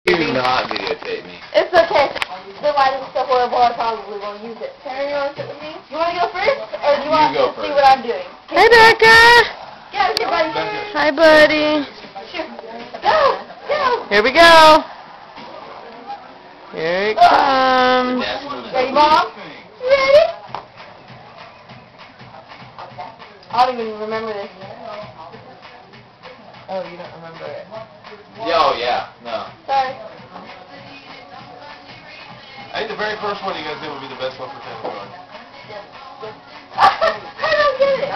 Do not videotape me. It's okay. The lighting's so horrible, I probably won't use it. Sarah, you want to sit with me? You want to go first, or do you want to see what I'm doing? Hey, Becca. Yeah, here, buddy. Hi, buddy. Sure. Go! Go! Here we go. Here it comes. Ready, Mom? Ready? I don't even remember this. Oh, you don't remember it. Yo, yeah, no. Sorry. I think the very first one you guys did would be the best one for Tampa. I don't get it.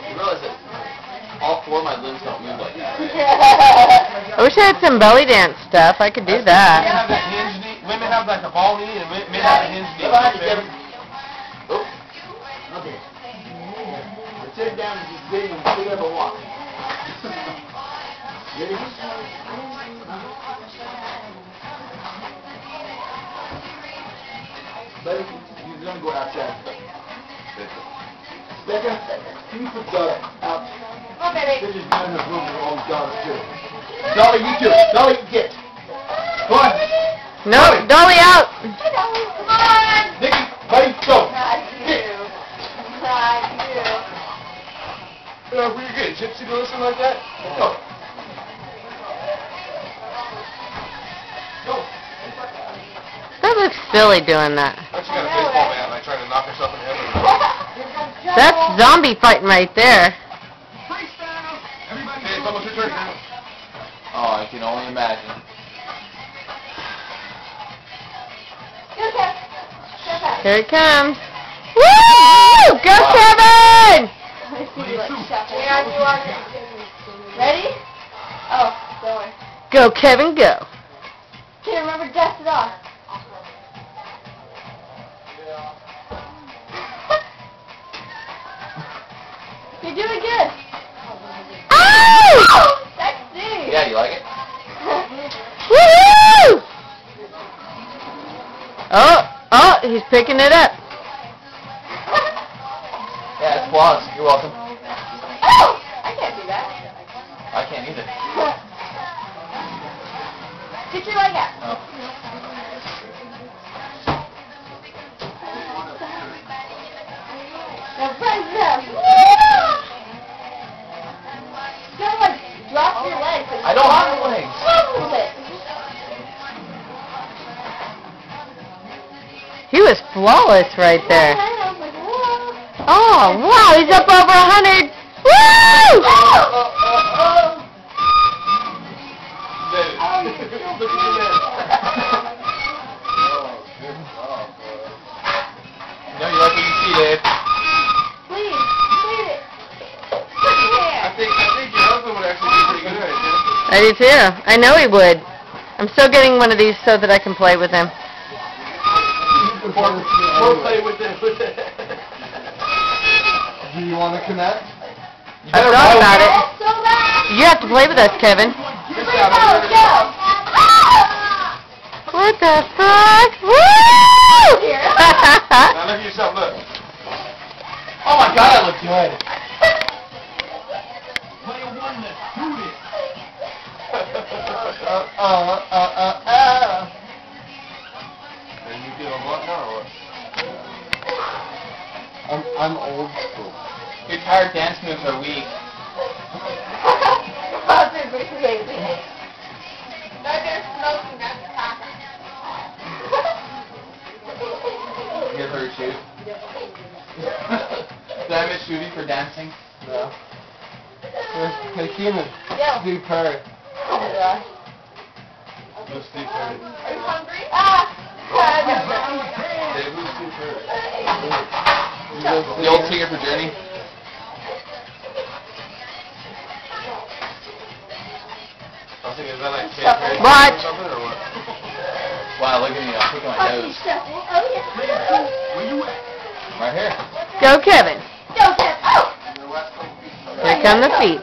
You realize that all four of my limbs don't move like that, right? I wish I had some belly dance stuff. I could do that. Have that hinge knee. Women have like a ball knee, and men have a hinge knee. Oh. Okay. Sit down and just sit and pick up a walk. Ready? Buddy, you're gonna go outside. Becca, can you put Dolly out? Oh, baby. This is not enough room for all the dollars too. Dolly, you too. Dolly, get. Go on. No, Dolly out. Come on. Nikki, buddy, go. Not you. Not you. Were you good? Gypsy to listen like that? Go. Go. That looks silly doing that. But she got a baseball bat like trying to knock herself in the head. That's zombie fighting right there. Okay, it's almost your turn. Oh, I can only imagine. Go, Kev. Go, Kev. Here it comes. Woo! Go, Kevin! Ready? Oh, don't worry. Go, Kevin, go. Okay, remember to dust it off. You're doing good. Oh! Sexy. Yeah, you like it? Woohoo! Oh, he's picking it up. Yeah, it's flawless. You're welcome. Oh! I can't do that. I can't either. Get your leg out. Oh. Now press up. Don't like drop your legs. I don't have legs. Move it. He was flawless right there. I was like, whoa. Oh, wow, he's up over 100. Woo! Oh, you're so Look at your man. No, you like what you see, Dave. Please, please it. I think your husband would actually be pretty good at it. I do too. I know he would. I'm still getting one of these so that I can play with him. Or play with it. Do you want to connect? I thought about it. So bad. You have to play with us, Kevin. Go. What the fuck? Woo! Now look at yourself, look. Oh my god, I look good. And you feel a lot now or what? I'm old school. Your tired dance moves are weak. That's crazy. They're smoking, that's the talking. You ever heard shoot? Did I miss shooting for dancing? No. Hey, Keenan. Yeah. Steve Perry. No Steve Perry. Are you hungry? Ah! Dave, who's Steve Perry? The old singer for Journey. I was thinking, is that like Katy Perry Watch. or something or what? Wow, look at me. I'm picking my nose. Oh, yeah. Where you at? Right here. Go, Kevin. Go, Kev. Oh! Here come the feet.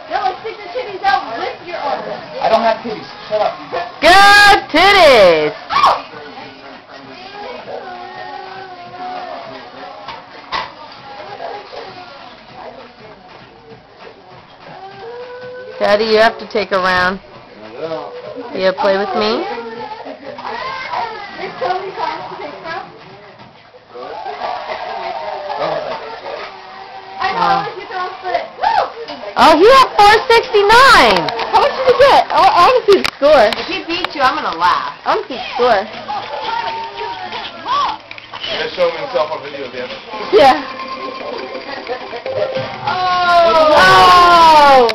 No, let's stick your titties out with your arms. I don't have titties. Shut up. Go, titties. Oh! Daddy, you have to take a round. You play with me? There's so many times to pick from. I know, you throw a split. Oh, he had 469. How much did he get? I want to see the score. If he beats you, I'm going to laugh. I want to see the score. You're gonna show him himself on video, Dan. Yeah. Oh!